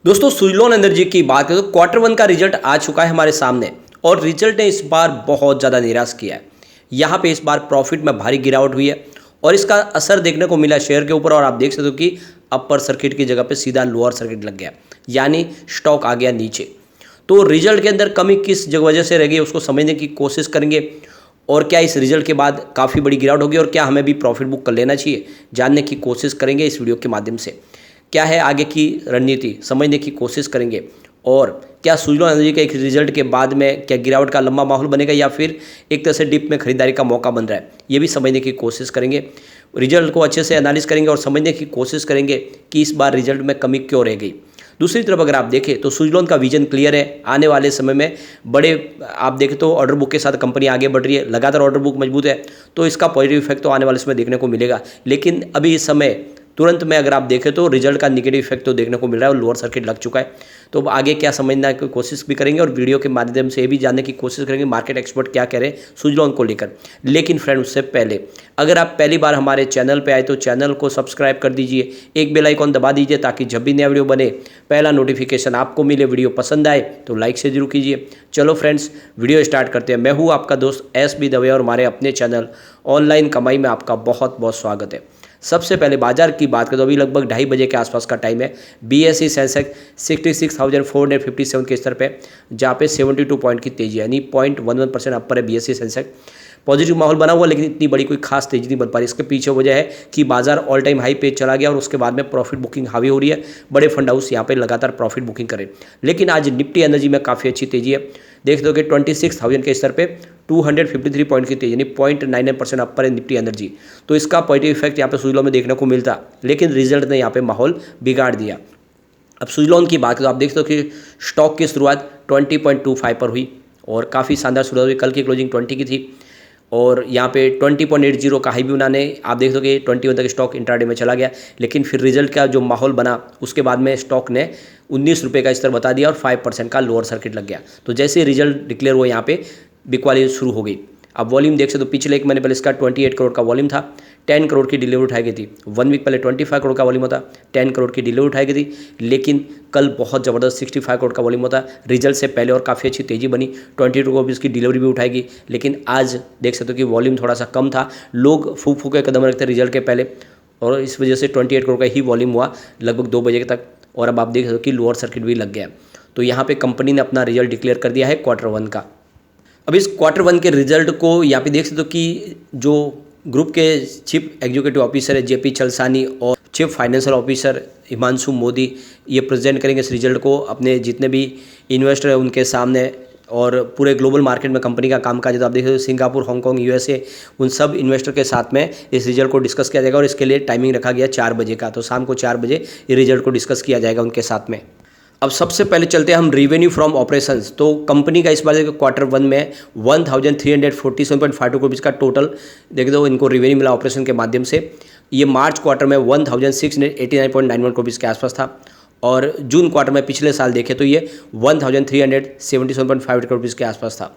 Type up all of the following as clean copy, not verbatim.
दोस्तों सुज़लोन एनर्जी की बात करें तो क्वार्टर वन का रिजल्ट आ चुका है हमारे सामने और रिजल्ट ने इस बार बहुत ज़्यादा निराश किया है। यहाँ पे इस बार प्रॉफिट में भारी गिरावट हुई है और इसका असर देखने को मिला शेयर के ऊपर और आप देख सकते हो कि अपर सर्किट की जगह पे सीधा लोअर सर्किट लग गया, यानी स्टॉक आ गया नीचे। तो रिजल्ट के अंदर कमी किस वजह से रह गई उसको समझने की कोशिश करेंगे और क्या इस रिजल्ट के बाद काफ़ी बड़ी गिरावट होगी और क्या हमें भी प्रॉफिट बुक कर लेना चाहिए, जानने की कोशिश करेंगे इस वीडियो के माध्यम से। क्या है आगे की रणनीति समझने की कोशिश करेंगे और क्या सुज़लोन एनर्जी के एक रिजल्ट के बाद में क्या गिरावट का लंबा माहौल बनेगा या फिर एक तरह से डिप में खरीदारी का मौका बन रहा है, ये भी समझने की कोशिश करेंगे। रिजल्ट को अच्छे से एनालिसिस करेंगे और समझने की कोशिश करेंगे कि इस बार रिजल्ट में कमी क्यों रह गई। दूसरी तरफ अगर आप देखें तो सुज़लोन का विजन क्लियर है, आने वाले समय में बड़े आप देखें तो ऑर्डर बुक के साथ कंपनी आगे बढ़ रही है, लगातार ऑर्डर बुक मजबूत है, तो इसका पॉजिटिव इफेक्ट तो आने वाले समय देखने को मिलेगा। लेकिन अभी इस समय तुरंत में अगर आप देखें तो रिजल्ट का निगेटिव इफेक्ट तो देखने को मिल रहा है और लोअर सर्किट लग चुका है। तो अब आगे क्या समझना की कोशिश भी करेंगे और वीडियो के माध्यम से ये भी जानने की कोशिश करेंगे मार्केट एक्सपर्ट क्या कह रहे हैं सुज़लोन को लेकर। लेकिन फ्रेंड उससे पहले अगर आप पहली बार हमारे चैनल पे आए तो चैनल को सब्सक्राइब कर दीजिए, एक बेल आइकॉन दबा दीजिए ताकि जब भी नया वीडियो बने पहला नोटिफिकेशन आपको मिले। वीडियो पसंद आए तो लाइक से जरूर कीजिए। चलो फ्रेंड्स वीडियो स्टार्ट करते हैं। मैं हूँ आपका दोस्त SB दवे और हमारे अपने चैनल ऑनलाइन कमाई में आपका बहुत बहुत स्वागत है। सबसे पहले बाजार की बात करें तो अभी लगभग 2:30 बजे के आसपास का टाइम है। BSE सेंसेक्स 66,457 के स्तर पे जहाँ पे 72 पॉइंट की तेजी है, यानी 0.11% अपर है BSE सेंसेक्स। पॉजिटिव माहौल बना हुआ लेकिन इतनी बड़ी कोई खास तेजी नहीं बन पा रही। इसके पीछे वजह है कि बाजार ऑल टाइम हाई पे चला गया और उसके बाद में प्रॉफिट बुकिंग हावी हो रही है। बड़े फंड हाउस यहाँ पे लगातार प्रॉफिट बुकिंग करें। लेकिन आज निफ्टी एनर्जी में काफ़ी अच्छी तेजी है। देख दो कि 26,000 के स्तर पे 253 पॉइंट की तेजी, यानी 0.99% अपर है निफ्टी एनर्जी। तो इसका पॉजिटिव इफेक्ट यहाँ पे सुज़लोन में देखने को मिलता, लेकिन रिजल्ट ने यहाँ पे माहौल बिगाड़ दिया। अब सुज़लोन की बात करें तो आप देखते हो कि स्टॉक की शुरुआत 20.25 पर हुई और काफ़ी शानदार शुरुआत हुई। कल की क्लोजिंग 20 की थी और यहाँ पे 20.80 का हाई भी बनाने आप देख दो कि 21 तक स्टॉक इंट्राडे में चला गया। लेकिन फिर रिजल्ट का जो माहौल बना उसके बाद में स्टॉक ने 19 रुपये का स्तर बता दिया और 5% का लोअर सर्किट लग गया। तो जैसे ही रिजल्ट डिक्लेयर हुआ यहाँ पे बिकवाली शुरू हो गई। अब वॉल्यूम देख सकते हो पिछले एक महीने पहले इसका 28 करोड़ का वॉल्यूम था, 10 करोड़ की डिलीवरी उठाई गई थी। 1 वीक पहले 25 करोड़ का वॉल्यूम होता, 10 करोड़ की डिलीवरी उठाई गई थी। लेकिन कल बहुत ज़बरदस्त 65 करोड़ का वॉल्यूम होता, रिजल्ट से पहले और काफ़ी अच्छी तेज़ी बनी। 22 करोड़ की डिलीवरी भी उठाएगी। लेकिन आज देख सकते हो कि वॉल्यूम थोड़ा सा कम था, लोग फूक फूक के कदम रखते रिजल्ट के पहले और इस वजह से 28 करोड़ का ही वॉल्यूम हुआ लगभग 2 बजे तक। और अब आप देख सकते हो कि लोअर सर्किट भी लग गया। तो यहाँ पे कंपनी ने अपना रिजल्ट डिक्लेयर कर दिया है क्वार्टर वन का। अब इस क्वार्टर वन के रिजल्ट को यहाँ पे देख सकते हो कि जो ग्रुप के चीफ एग्जीक्यूटिव ऑफिसर है JP चलसानी और chief financial officer Himanshu Modi ये प्रेजेंट करेंगे इस रिजल्ट को अपने जितने भी इन्वेस्टर हैं उनके सामने और पूरे ग्लोबल मार्केट में कंपनी का कामकाज तो आप देख सकते हो सिंगापुर, हांगकांग, USA उन सब इन्वेस्टर के साथ में इस रिजल्ट को डिस्कस किया जाएगा और इसके लिए टाइमिंग रखा गया 4 बजे का। तो शाम को 4 बजे ये रिजल्ट को डिस्कस किया जाएगा उनके साथ में। अब सबसे पहले चलते हैं हम रेवेन्यू फ्रॉम ऑपरेशंस। तो कंपनी का इस बार क्वार्टर वन में 1347.52 करोड़ का टोटल देख दो इनको रेवेन्यू मिला ऑपरेशन के माध्यम से। ये मार्च क्वार्टर में 1689.91 करोड़ के आसपास था और जून क्वार्टर में पिछले साल देखें तो ये 1377.58 करोड़ के आसपास था।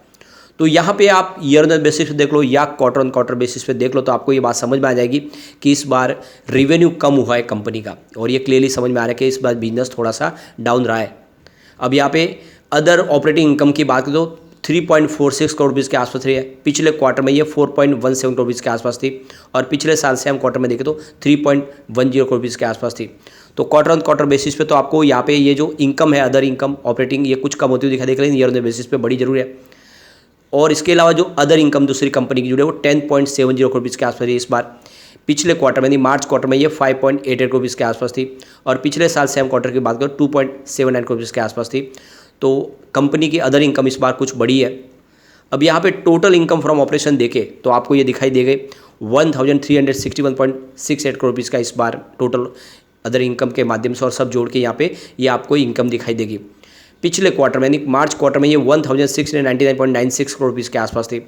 तो यहाँ पे आप ईयर ऑन बेसिस पे देख लो या क्वार्टर ऑन क्वार्टर बेसिस पे देख लो तो आपको ये बात समझ में आ जाएगी कि इस बार रेवेन्यू कम हुआ है कंपनी का और ये क्लियरली समझ में आ रहा है कि इस बार बिजनेस थोड़ा सा डाउन रहा है। अब यहाँ पे अदर ऑपरेटिंग इनकम की बात करें तो 3.46 करोड़ रुपीज़ के आसपास रही है। पिछले क्वार्टर में ये 4.17 करोड़ रुपीज़ के आसपास थी और पिछले साल से हम क्वार्टर में देखें तो 3.10 करोड़ रुपीज़ के आसपास थी। तो क्वार्टर ऑन क्वार्टर बेसिस पे तो आपको यहाँ पे ये जो इनकम है अदर इनकम ऑपरेटिंग ये कुछ कम होती हुई दिखाई देगी, लेकिन ईयर ऑन बेसिस पे बड़ी जरूर है। और इसके अलावा जो अदर इनकम दूसरी कंपनी की जुड़े वो 10.70 करोड़ रुपीज़ के आसपास है इस बार। पिछले क्वार्टर में यानी मार्च क्वार्टर में ये 5.88 करोड़ रुपीज़ के आसपास थी और पिछले साल सेम क्वार्टर की बात करें 2.79 करोड़ रुपीज़ के आसपास थी। तो कंपनी की अदर इनकम इस बार कुछ बड़ी है। अब यहाँ पे टोटल इनकम फ्रॉम ऑपरेशन देखें तो आपको ये दिखाई दे गई 1361.68 करोड़ रुपीज़ का इस बार टोटल अदर इनकम के माध्यम से और सब जोड़ के यहाँ पे ये आपको इनकम दिखाई देगी। पिछले क्वार्टर में यानी मार्च क्वार्टर में ये 1699.96 करोड़ रुपीज़ के आसपास थी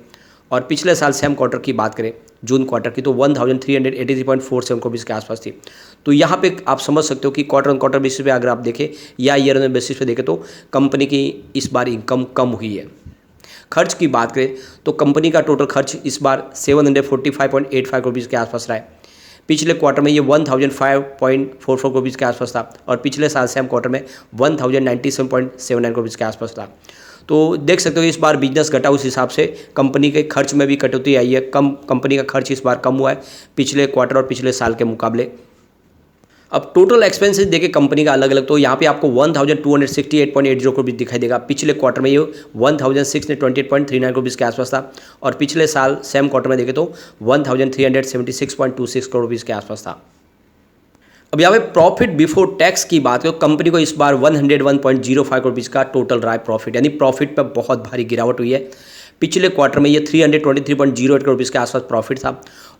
और पिछले साल सेम क्वार्टर की बात करें जून क्वार्टर की तो 1383.47 करोड़ रुपीज़ के आसपास थी। तो यहाँ पे आप समझ सकते हो कि क्वार्टर ऑन क्वार्टर बेसिस पे अगर आप देखें या ईयर ऑन बेसिस पे देखें तो कंपनी की इस बार इनकम कम हुई है। खर्च की बात करें तो कंपनी का टोटल खर्च इस बार 745.85 करोड़ रुपीज़ के आसपास रहा है। पिछले क्वार्टर में ये 1005.44 रुपीज़ के आसपास था और पिछले साल सेम क्वार्टर में 1097.79 रुपीज़ के आसपास था। तो देख सकते हो इस बार बिजनेस घटा, उस हिसाब से कंपनी के खर्च में भी कटौती आई है। कंपनी का खर्च इस बार कम हुआ है पिछले क्वार्टर और पिछले साल के मुकाबले। अब टोटल एक्सपेंसेस देखे कंपनी का अलग अलग, तो यहाँ पे आपको 1268.80 रुपीज़ दिखाई देगा। पिछले क्वार्टर में ये 1628.39 रुपीज़ के आसपास था और पिछले साल सेम क्वार्टर में देखे तो 1376.26 करोड़ रुपीज़ के आसपास था। अब यहाँ पे प्रॉफिट बिफोर टैक्स की बात करो, कंपनी को इस बार 101.05 करोड़ रुपीज़ का टोटल रहा है प्रॉफिट, यानी प्रॉफिट पर बहुत भारी गिरावट हुई है। पिछले क्वार्टर में ये 323.08 करोड़ रुपीज़ के आसपास प्रॉफिट था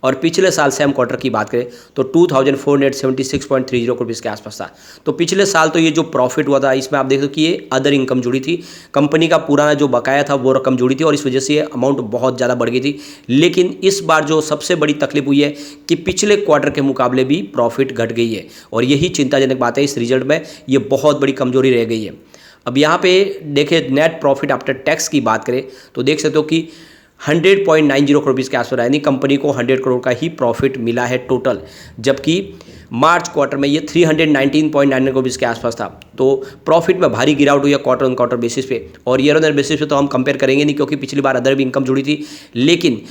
और पिछले साल सेम क्वार्टर की बात करें तो 2476.30 करोड़ रुपीज़ के आसपास था। तो पिछले साल तो ये जो प्रॉफिट हुआ था इसमें आप देख सकते हो कि ये अदर इनकम जुड़ी थी, कंपनी का पुराना जो बकाया था वो रकम जुड़ी थी और इस वजह से ये अमाउंट बहुत ज़्यादा बढ़ गई थी। लेकिन इस बार जो सबसे बड़ी तकलीफ हुई है कि पिछले क्वार्टर के मुकाबले भी प्रॉफिट घट गई है और यही चिंताजनक बात है। इस रिजल्ट में ये बहुत बड़ी कमजोरी रह गई है। अब यहाँ पे देखें नेट प्रॉफिट आफ्टर टैक्स की बात करें तो देख सकते हो कि 100.90 करोड़ रुपीज़ के आसपास, यानी कंपनी को 100 करोड़ का ही प्रॉफिट मिला है टोटल, जबकि मार्च क्वार्टर में ये 319.99 करोड़ रुपीज़ के आसपास था। तो प्रॉफिट में भारी गिरावट हुई है क्वार्टर ऑन क्वार्टर बेसिस पे और ईयर ऑन ईयर बेसिस पे तो हम कंपेयर करेंगे नहीं क्योंकि पिछली बार अदर भी इनकम जुड़ी थी। लेकिन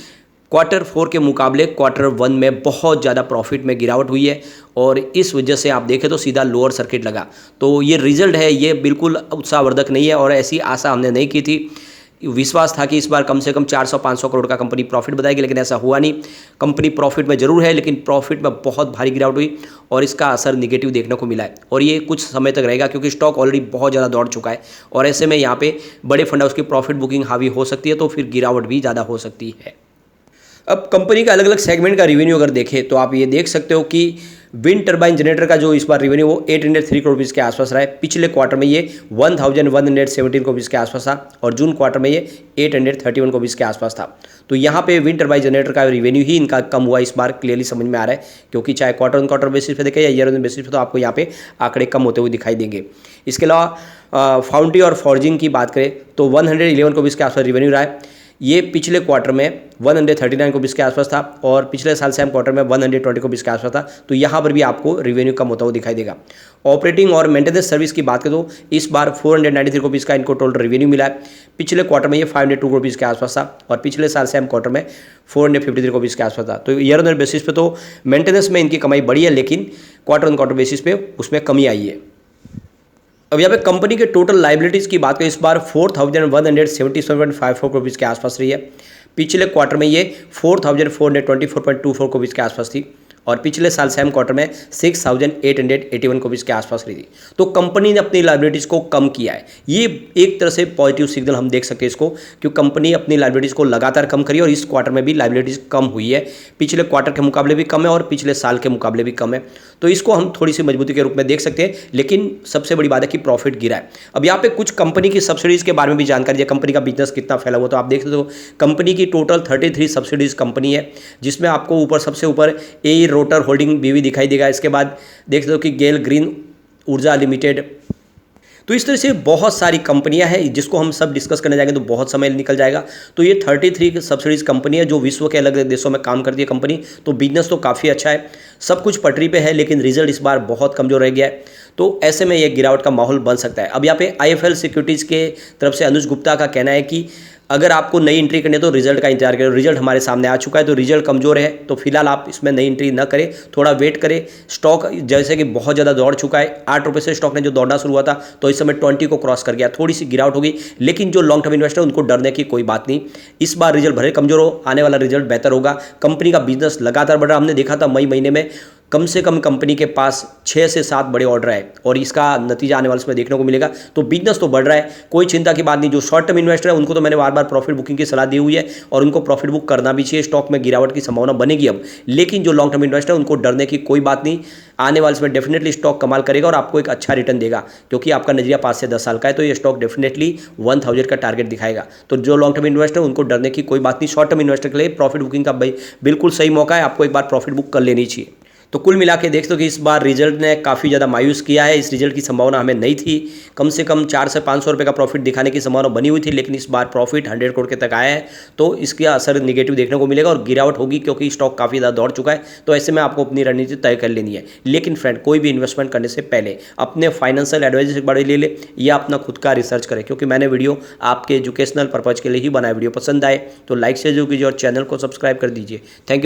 क्वार्टर 4 के मुकाबले क्वार्टर 1 में बहुत ज़्यादा प्रॉफिट में गिरावट हुई है और इस वजह से आप देखें तो सीधा लोअर सर्किट लगा। तो ये रिजल्ट है, ये बिल्कुल उत्साहवर्धक नहीं है और ऐसी आशा हमने नहीं की थी। विश्वास था कि इस बार कम से कम 400-500 करोड़ का कंपनी प्रॉफिट बताएगी, लेकिन ऐसा हुआ नहीं। कंपनी प्रॉफिट में जरूर है लेकिन प्रॉफिट में बहुत भारी गिरावट हुई और इसका असर निगेटिव देखने को मिला है और ये कुछ समय तक रहेगा क्योंकि स्टॉक ऑलरेडी बहुत ज़्यादा दौड़ चुका है और ऐसे में यहाँ पे बड़े फंड हाउस की प्रॉफिट बुकिंग हावी हो सकती है तो फिर गिरावट भी ज़्यादा हो सकती है। अब कंपनी का अलग अलग सेगमेंट का रेवेन्यू अगर देखें तो आप ये देख सकते हो कि विंड टर्बाइन जनरेटर का जो इस बार रेवेन्यू वो 803 करोड़ रुपीज़ के आसपास रहा है। पिछले क्वार्टर में ये 1117 करोड़ रुपीज़ के आसपास था और जून क्वार्टर में ये 831 करोड़ रुपीज़ के आसपास था। तो यहाँ पे विंड टर्बाइन जनरेटर का रेवेन्यू ही इनका कम हुआ इस बार, क्लियरली समझ में आ रहा है क्योंकि चाहे क्वार्टर ऑन क्वार्टर बेसिस पे देखें या ईयर ऑन बेसिस पे तो आपको यहाँ पे आंकड़े कम होते हुए दिखाई देंगे। इसके अलावा फाउंड्री और फॉर्जिंग की बात करें तो 111 करोड़ रुपीज़ के आसपास रेवेन्यू रहा है। ये पिछले क्वार्टर में 139 करोड़ के आसपास था और पिछले साल सेम क्वार्टर में 120 करोड़ के आसपास था। तो यहाँ पर भी आपको रेवेन्यू कम होता हुआ दिखाई देगा। ऑपरेटिंग और मेंटेनेंस सर्विस की बात करें तो इस बार 493 करोड़ का इनको टोटल रेवेन्यू मिला है। पिछले क्वार्टर में ये 502 करोड़ के आसपास था और पिछले साल सेम क्वार्टर में 453 करोड़ के आसपास था। तो ईयर ऑन ईयर बेसिस पे तो मेंटेनेंस में इनकी कमाई बढ़ी है लेकिन क्वार्टर ऑन क्वार्टर बेसिस पे उसमें कमी आई है। अब यहाँ पे कंपनी के टोटल लाइबिलिटीज़ की बात करें इस बार 4177.54 करोड़ रुपीज़ के आसपास रही है। पिछले क्वार्टर में ये 4424.24 करोड़ के आसपास थी और पिछले साल सेम क्वार्टर में 6881 करोड़ के आसपास रही थी। तो कंपनी ने अपनी लाइबिलिटीज़ को कम किया है। ये एक तरह से पॉजिटिव सिग्नल हम देख सकते हैं इसको, क्योंकि कंपनी अपनी लाइबिलिटीज़ को लगातार कम करी और इस क्वार्टर में भी लाइबिलिटीज़ कम हुई है। पिछले क्वार्टर के मुकाबले भी कम है और पिछले साल के मुकाबले भी कम है। तो इसको हम थोड़ी सी मजबूती के रूप में देख सकते हैं, लेकिन सबसे बड़ी बात है कि प्रॉफिट गिरा है। अब यहाँ पे कुछ कंपनी की सब्सिडीज़ के बारे में भी जानकारी है, कंपनी का बिजनेस कितना फैला हुआ। तो आप देख सकते हो कंपनी की टोटल 33 सब्सिडीज़ कंपनी है, जिसमें आपको ऊपर सबसे ऊपर ए रोटर होल्डिंग बीवी दिखाई देगा। इसके बाद देख सकते हो कि गेल ग्रीन ऊर्जा लिमिटेड। तो इस तरह से बहुत सारी कंपनियां हैं जिसको हम सब डिस्कस करने जाएंगे तो बहुत समय निकल जाएगा। तो ये 33 सब्सिडीज कंपनी है जो विश्व के अलग अलग देशों में काम करती है कंपनी। तो बिजनेस तो काफ़ी अच्छा है, सब कुछ पटरी पे है, लेकिन रिजल्ट इस बार बहुत कमजोर रह गया है। तो ऐसे में ये गिरावट का माहौल बन सकता है। अब यहाँ पे IIFL सिक्योरिटीज़ के तरफ से अनुज गुप्ता का कहना है कि अगर आपको नई एंट्री करनी है तो रिजल्ट का इंतजार करें। रिजल्ट हमारे सामने आ चुका है, तो रिजल्ट कमजोर है तो फिलहाल आप इसमें नई एंट्री न करें, थोड़ा वेट करें। स्टॉक जैसे कि बहुत ज़्यादा दौड़ चुका है, 8 रुपये से स्टॉक ने जो दौड़ना शुरू हुआ था तो इस समय 20 को क्रॉस कर गया, थोड़ी सी गिरावट होगी। लेकिन जो लॉन्ग टर्म इन्वेस्टर उनको डरने की कोई बात नहीं। इस बार रिजल्ट भले कमजोर हो, आने वाला रिजल्ट बेहतर होगा। कंपनी का बिजनेस लगातार बढ़ रहा, हमने देखा था मई महीने में कम से कम कंपनी के पास 6 से 7 बड़े ऑर्डर है और इसका नतीजा आने वाले समय देखने को मिलेगा। तो बिजनेस तो बढ़ रहा है, कोई चिंता की बात नहीं। जो शॉर्ट टर्म इन्वेस्टर है उनको तो मैंने बार बार प्रॉफिट बुकिंग की सलाह दी हुई है और उनको प्रॉफिट बुक करना भी चाहिए। स्टॉक में गिरावट की संभावना बनेगी अब, लेकिन जो लॉन्ग टर्म इन्वेस्टर है उनको डरने की कोई बात नहीं। आने वाले समय डेफिनेटली स्टॉक कमाल करेगा और आपको एक अच्छा रिटर्न देगा, क्योंकि आपका नजरिया 5 से 10 साल का है। तो ये स्टॉक डेफिनेटली 1000 का टारगेट दिखाएगा। तो जो लॉन्ग टर्म इन्वेस्टर है उनको डरने की कोई बात नहीं। शॉर्ट टर्म इन्वेस्टर के लिए प्रॉफिट बुकिंग का बिल्कुल सही मौका है, आपको एक बार प्रॉफिट बुक कर लेनी चाहिए। तो कुल मिला के देख लो कि इस बार रिजल्ट ने काफ़ी ज़्यादा मायूस किया है। इस रिजल्ट की संभावना हमें नहीं थी, कम से कम 400 से 500 रुपये का प्रॉफिट दिखाने की संभावना बनी हुई थी, लेकिन इस बार प्रॉफिट 100 करोड़ के तक आया है। तो इसका असर निगेटिव देखने को मिलेगा और गिरावट होगी, क्योंकि स्टॉक काफ़ी ज़्यादा दौड़ चुका है। तो ऐसे में आपको अपनी रणनीति तय कर लेनी है। लेकिन फ्रेंड, कोई भी इन्वेस्टमेंट करने से पहले अपने फाइनेंशियल एडवाइजर से बड़े ले ले या अपना खुद का रिसर्च करें, क्योंकि मैंने वीडियो आपके एजुकेशनल पर्पज़ के लिए ही बनाया। वीडियो पसंद आए तो लाइक शेयर जरूर कीजिए और चैनल को सब्सक्राइब कर दीजिए। Thank you.